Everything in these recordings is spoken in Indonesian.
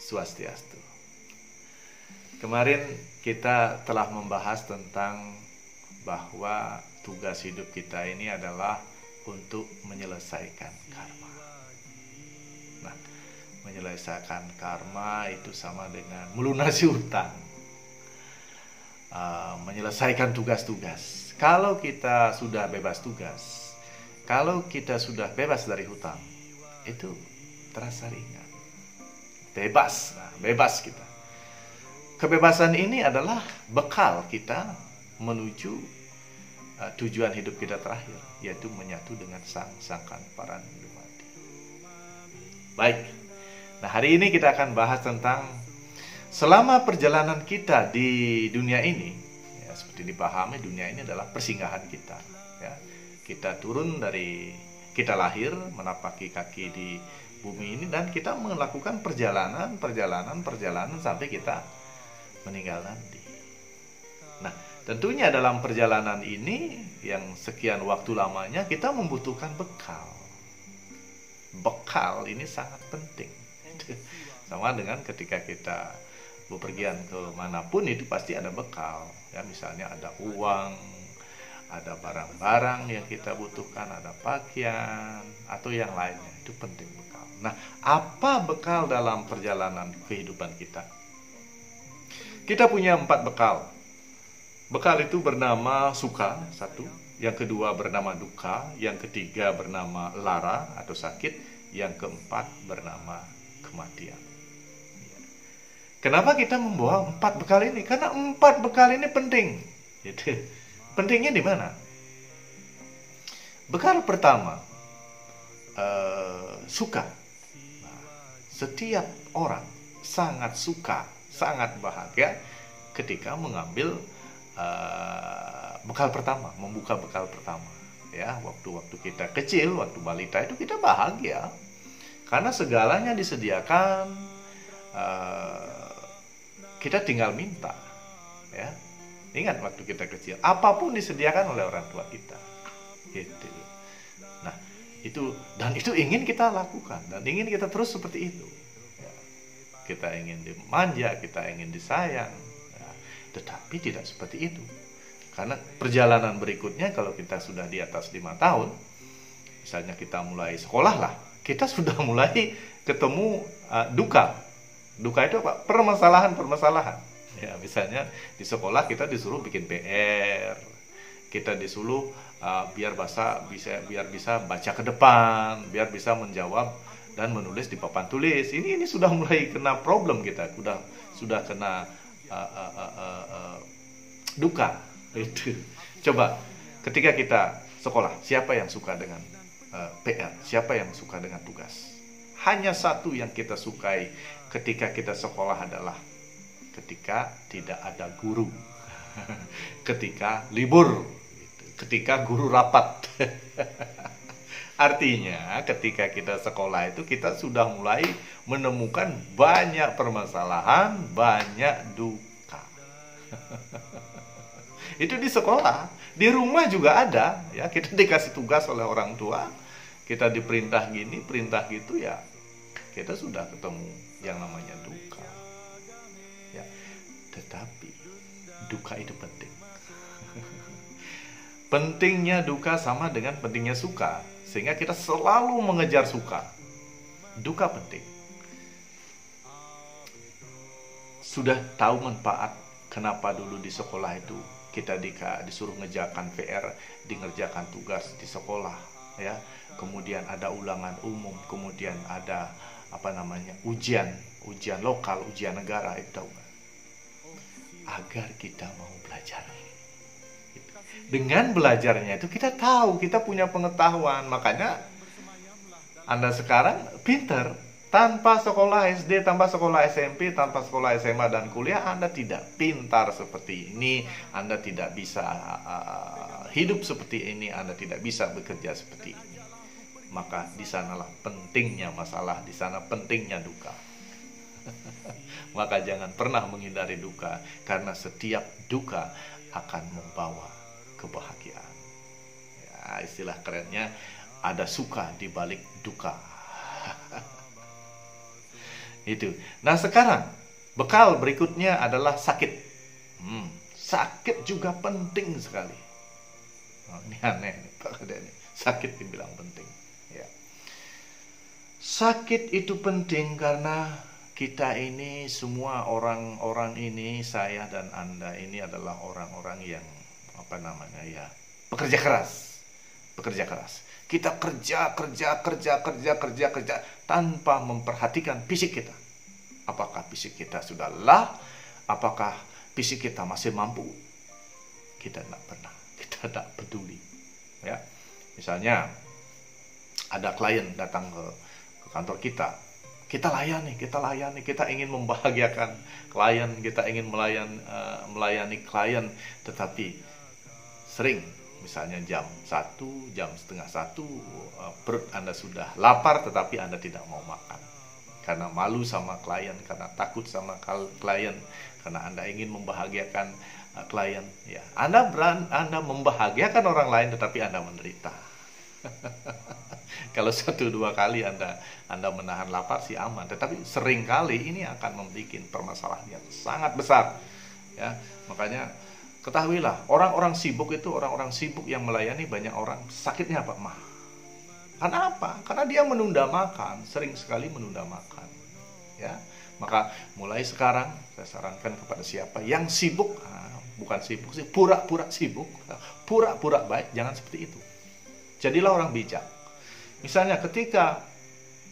Swastiastu. Kemarin kita telah membahas tentang bahwa tugas hidup kita ini adalah untuk menyelesaikan karma. Nah, menyelesaikan karma itu sama dengan melunasi hutang, menyelesaikan tugas-tugas. Kalau kita sudah bebas tugas, kalau kita sudah bebas dari hutang, itu terasa ringan, bebas. Nah, bebas kita. Kebebasan ini adalah bekal kita menuju tujuan hidup kita terakhir, yaitu menyatu dengan Sang Sangkan Paranidumati. Baik, nah hari ini kita akan bahas tentang selama perjalanan kita di dunia ini, ya, seperti dipahami dunia ini adalah persinggahan kita. Ya. Kita turun dari, kita lahir menapaki kaki di bumi ini dan kita melakukan perjalanan sampai kita meninggal nanti. Nah, tentunya dalam perjalanan ini yang sekian waktu lamanya kita membutuhkan bekal. Bekal ini sangat penting. Sama dengan ketika kita bepergian ke manapun itu pasti ada bekal. Ya, misalnya ada uang, ada barang-barang yang kita butuhkan, ada pakaian atau yang lainnya. Itu penting bekal. Nah, apa bekal dalam perjalanan kehidupan kita? Kita punya 4 bekal. Bekal itu bernama suka, 1. Yang kedua bernama duka. Yang ketiga bernama lara atau sakit. Yang keempat bernama kematian. Kenapa kita membawa 4 bekal ini? Karena 4 bekal ini penting. Gitu. Pentingnya di mana? Bekal pertama, suka. Nah, setiap orang sangat suka, sangat bahagia ketika mengambil bekal pertama, membuka bekal pertama. Ya, waktu kita kecil, waktu balita itu kita bahagia karena segalanya disediakan, kita tinggal minta. Ya, ingat waktu kita kecil, apapun disediakan oleh orang tua kita. Gitu. Nah, itu ingin kita lakukan dan ingin kita terus seperti itu. Kita ingin dimanja, kita ingin disayang, ya, tetapi tidak seperti itu. Karena perjalanan berikutnya kalau kita sudah di atas 5 tahun, misalnya kita mulai sekolah lah, kita sudah mulai ketemu duka. Duka itu apa? Permasalahan. Ya, misalnya di sekolah kita disuruh bikin PR, kita disuruh biar bisa baca ke depan, biar bisa menjawab dan menulis di papan tulis. Ini sudah mulai kena problem kita, sudah kena duka. Itu. Coba ketika kita sekolah, siapa yang suka dengan PR? Siapa yang suka dengan tugas? Hanya satu yang kita sukai ketika kita sekolah adalah ketika tidak ada guru, ketika libur, ketika guru rapat. Artinya ketika kita sekolah itu kita sudah mulai menemukan banyak permasalahan, banyak duka. Itu di sekolah. Di rumah juga ada, ya, kita dikasih tugas oleh orang tua, kita diperintah gini, perintah gitu, ya kita sudah ketemu yang namanya duka. Ya, tetapi duka itu penting. Pentingnya duka sama dengan pentingnya suka, sehingga kita selalu mengejar suka. Duka penting. Sudah tahu manfaat kenapa dulu di sekolah itu kita disuruh ngerjakan PR, dikerjakan tugas di sekolah, ya. Kemudian ada ulangan umum, kemudian ada ujian lokal, ujian negara, itu tahu nggak? Agar kita mau belajar. Dengan belajarnya itu kita tahu, kita punya pengetahuan. Makanya Anda sekarang pinter. Tanpa sekolah SD, tanpa sekolah SMP, tanpa sekolah SMA dan kuliah, Anda tidak pintar seperti ini. Anda tidak bisa hidup seperti ini. Anda tidak bisa bekerja seperti ini. Maka di sanalah pentingnya masalah, di sana pentingnya duka. Maka jangan pernah menghindari duka, karena setiap duka akan membawa kebahagiaan. Ya, istilah kerennya ada suka di balik duka. Itu. Nah sekarang bekal berikutnya adalah sakit. Sakit juga penting sekali. Ini aneh nih, Pak Kada nih. Sakit dibilang penting. Ya. Sakit itu penting karena kita ini semua orang-orang ini, saya dan Anda ini adalah orang-orang yang pekerja keras. Pekerja keras. Kita kerja tanpa memperhatikan fisik kita. Apakah fisik kita sudah lelah? Apakah fisik kita masih mampu? Kita tidak pernah. Kita tidak peduli. Ya, misalnya ada klien datang ke kantor kita. Kita layani. Kita ingin membahagiakan klien. Kita ingin melayani klien. Tetapi sering, misalnya jam 1, jam setengah 1, perut Anda sudah lapar tetapi Anda tidak mau makan. Karena malu sama klien, karena takut sama klien, karena Anda ingin membahagiakan klien. Ya, Anda membahagiakan orang lain tetapi Anda menderita. Kalau 1-2 kali Anda menahan lapar sih aman, tetapi sering kali ini akan membuat permasalahan yang sangat besar. Ya, makanya ketahuilah, orang-orang sibuk yang melayani banyak orang sakitnya apa? Mah. Karena apa? Karena dia menunda makan, sering sekali menunda makan. Ya, maka mulai sekarang saya sarankan kepada siapa yang sibuk, bukan sibuk sih, pura-pura sibuk, pura-pura baik, jangan seperti itu. Jadilah orang bijak. Misalnya ketika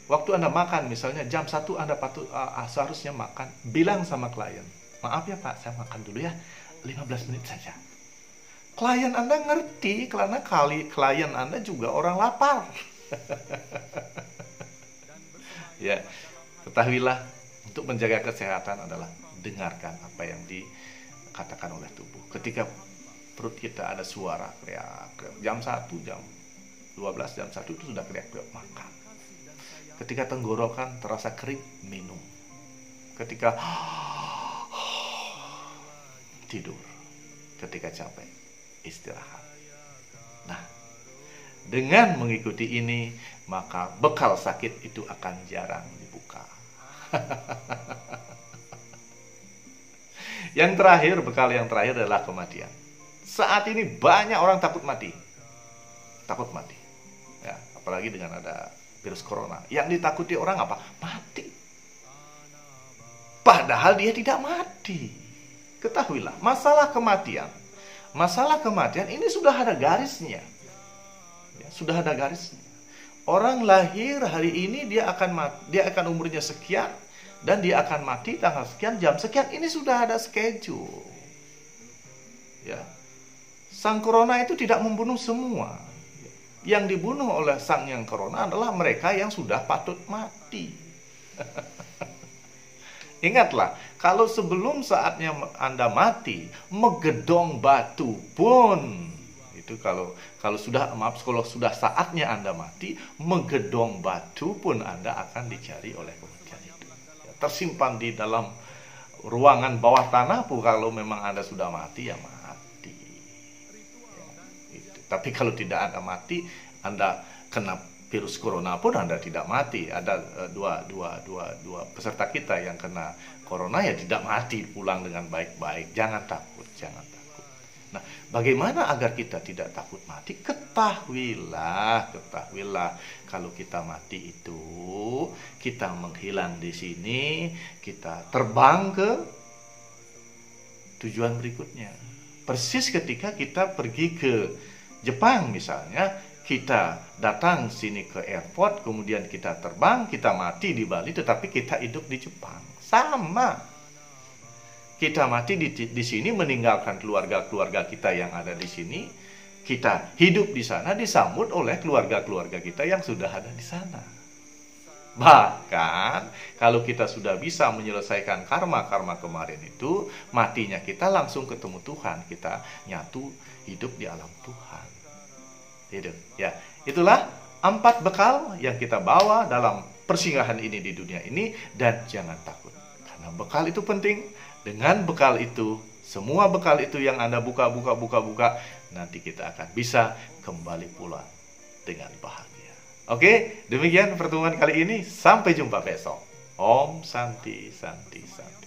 waktu Anda makan, misalnya jam 1 Anda seharusnya makan, bilang sama klien, maaf ya Pak, saya makan dulu ya, 15 menit saja. Klien Anda ngerti karena klien Anda juga orang lapar. Ya, ketahuilah untuk menjaga kesehatan adalah dengarkan apa yang dikatakan oleh tubuh. Ketika perut kita ada suara teriak, jam 1, jam 12, jam 1 itu sudah teriak-teriak makan. Ketika tenggorokan terasa kering, minum. Ketika tidur. Ketika capek, istirahat. Nah, dengan mengikuti ini, maka bekal sakit itu akan jarang dibuka. Bekal yang terakhir adalah kematian. Saat ini banyak orang takut mati. Takut mati. Ya, apalagi dengan ada virus corona. Yang ditakuti orang apa? Mati. Padahal dia tidak mati. Ketahuilah, masalah kematian ini sudah ada garisnya. Ya, sudah ada garisnya. Orang lahir hari ini dia akan umurnya sekian dan dia akan mati tanggal sekian, jam sekian. Ini sudah ada schedule. Ya. Sang corona itu tidak membunuh semua. Yang dibunuh oleh sang yang corona adalah mereka yang sudah patut mati. Ingatlah, kalau sebelum saatnya Anda mati, megedong batu pun, itu kalau sudah saatnya Anda mati, megedong batu pun Anda akan dicari oleh kematian itu. Ya, tersimpan di dalam ruangan bawah tanah pun kalau memang Anda sudah mati, ya mati. Ya, itu. Tapi kalau tidak Anda mati, Anda kena virus corona pun Anda tidak mati. Ada dua peserta kita yang kena corona ya tidak mati, pulang dengan baik-baik. Jangan takut. Nah, bagaimana agar kita tidak takut mati? Ketahuilah kalau kita mati itu kita menghilang di sini, kita terbang ke tujuan berikutnya. Persis ketika kita pergi ke Jepang misalnya, kita datang sini ke airport, kemudian kita terbang, kita mati di Bali, tetapi kita hidup di Jepang. Sama. Kita mati di sini, meninggalkan keluarga-keluarga kita yang ada di sini. Kita hidup di sana, disambut oleh keluarga-keluarga kita yang sudah ada di sana. Bahkan, kalau kita sudah bisa menyelesaikan karma-karma kemarin itu, matinya kita langsung ketemu Tuhan. Kita nyatu hidup di alam Tuhan. Ya, itulah 4 bekal yang kita bawa dalam persinggahan ini di dunia ini, dan jangan takut karena bekal itu penting. Dengan bekal itu, semua bekal itu yang Anda buka, nanti kita akan bisa kembali pulang dengan bahagia. Oke, demikian pertemuan kali ini, sampai jumpa besok. Om Santi Santi Santi.